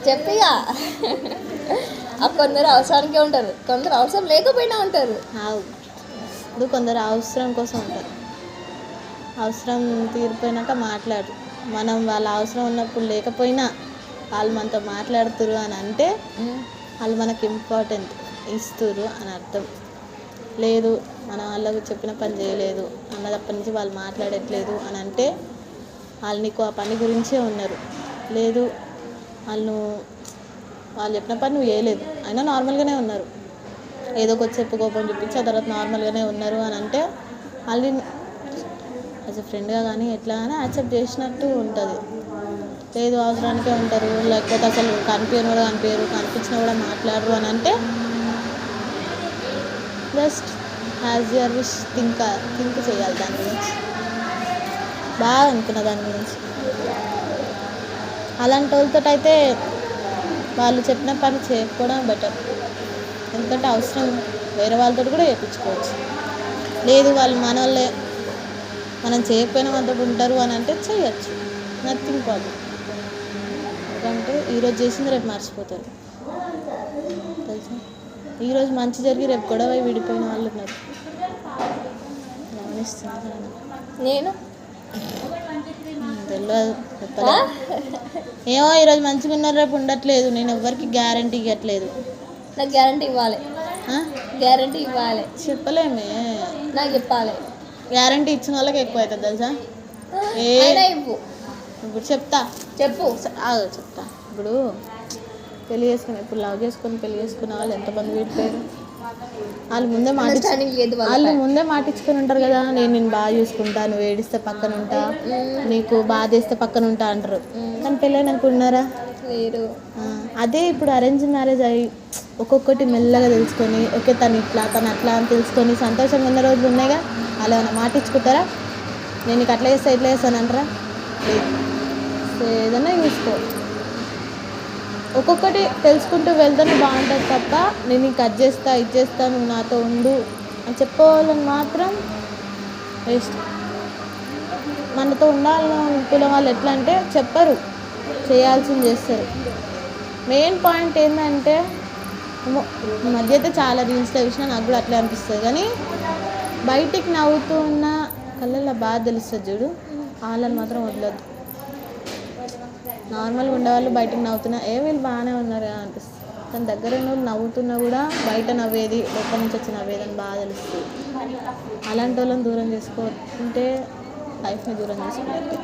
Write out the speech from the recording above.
చెప్పిగా కొందరు అవసరానికే ఉంటారు, కొందరు అవసరం లేకపోయినా ఉంటారు. ఇప్పుడు కొందరు అవసరం కోసం ఉంటారు, అవసరం తీరిపోయినాక మాట్లాడు. మనం వాళ్ళ అవసరం ఉన్నప్పుడు లేకపోయినా వాళ్ళు మనతో మాట్లాడుతురు అని అంటే వాళ్ళు మనకు ఇంపార్టెంట్ ఇస్తురు అని అర్థం. లేదు మనం వాళ్ళకు చెప్పిన పని చేయలేదు అన్నదప్పటి నుంచి వాళ్ళు మాట్లాడట్లేదు అని అంటే వాళ్ళు నీకు ఆ పని గురించే ఉన్నారు. లేదు వాళ్ళు చెప్పిన పని నువ్వు చేయలేదు అయినా నార్మల్గానే ఉన్నారు, ఏదో కొద్దిసేపు కోపం చూపించి ఆ తర్వాత నార్మల్గానే ఉన్నారు అని అంటే వాళ్ళు యాజ్ ఎ ఫ్రెండ్గా కానీ ఎట్లా కానీ యాక్సెప్ట్ చేసినట్టు ఉంటుంది. లేదు అవసరానికే ఉంటారు, లేకపోతే అసలు కనిపించను కూడా కనిపించరు, కనిపించినా కూడా మాట్లాడరు అని అంటే just as your wish think చేయాలి దాని గురించి, బాగా అనుకున్న దాని గురించి. అలాంటి వాళ్ళతో అయితే వాళ్ళు చెప్పిన పని చేయకపోవడం బెటర్. ఎందుకంటే అవసరం వేరే వాళ్ళతో కూడా చేయించుకోవచ్చు. లేదు వాళ్ళు మన వాళ్ళే మనం చేయకపోయినా వాళ్ళతో ఉంటారు అని అంటే చేయొచ్చు, నథింగ్ ప్రాబ్లం. ఎందుకంటే ఈరోజు చేసింది రేపు మర్చిపోతారు తెలుసా. ఈరోజు మంచి జరిగి రేపు గొడవ విడిపోయిన వాళ్ళు ఉన్నారు, గమనిస్తున్నారు. నేను తెలియదు ఏమో ఈరోజు మంచిగా ఉన్నారు రేపు ఉండట్లేదు, నేను ఎవరికి గ్యారంటీ ఇవ్వట్లేదు. నాకు గ్యారంటీ ఇవ్వాలి, గ్యారంటీ ఇవ్వాలి. చెప్పలేమే, నాకు చెప్పాలి. గ్యారంటీ ఇచ్చిన వాళ్ళకి ఎక్కువ అవుతుంది తెలుసా. ఇవ్వు, ఇప్పుడు చెప్తా, చెప్పు. చెప్తా. ఇప్పుడు పెళ్లి చేసుకుని ఇప్పుడు లవ్ చేసుకొని పెళ్లి చేసుకున్న వాళ్ళు ఎంతమంది విడిపోయారు. వాళ్ళు ముందే మాటించుకొని ఉంటారు కదా, నేను నిన్ను బాగా చూసుకుంటా, నువ్వు ఏడిస్తే పక్కన ఉంటా, నీకు బాధ వేస్తే పక్కన ఉంటా అంటారు. కానీ పెళ్ళైనాక ఉన్నారా? లేరు. అదే ఇప్పుడు అరేంజ్ మ్యారేజ్ అయ్యి ఒక్కొక్కటి మెల్లగా తెలుసుకొని ఓకే తను ఇట్లా తను అట్లా అని తెలుసుకొని సంతోషంగా ఉన్న రోజులు ఉన్నాయిగా. వాళ్ళు ఏమైనా మాటించుకుంటారా? నేను నీకు అట్లా చేస్తా ఇట్లా చేస్తాను అంటారా? లేదు. సో ఏదన్నా చూసుకో, ఒక్కొక్కటి తెలుసుకుంటూ వెళ్తేనే బాగుంటుంది తప్ప నేను నీకు అది చేస్తా ఇది చేస్తా నువ్వు నాతో ఉండు అని చెప్పేవాళ్ళని మాత్రం వేస్ట్. మనతో ఉండాలని అనుకునే వాళ్ళు ఎట్లా అంటే చెప్పరు, చేయాల్సింది చేస్తారు. మెయిన్ పాయింట్ ఏంటంటే ఈ మధ్య అయితే చాలా రీల్స్లో చూసినా నాకు కూడా అట్లే అనిపిస్తుంది. కానీ బయటికి నవ్వుతూ ఉన్న కళ్ళల్లో బాగా తెలుస్తుంది చూడు, వాళ్ళని మాత్రం వదలొద్దు. నార్మల్గా ఉండేవాళ్ళు బయటకు నవ్వుతున్నా వీళ్ళు బాగానే ఉన్నారు కదా అనిపిస్తుంది. కానీ దగ్గర ఉన్న వాళ్ళు నవ్వుతున్నా కూడా బయట నవ్వేది లోపల నుంచి వచ్చి నవ్వేదని బాగా తెలుస్తుంది. అలాంటి వాళ్ళని దూరం చేసుకుంటే లైఫ్ని దూరం చేసుకున్నట్టు.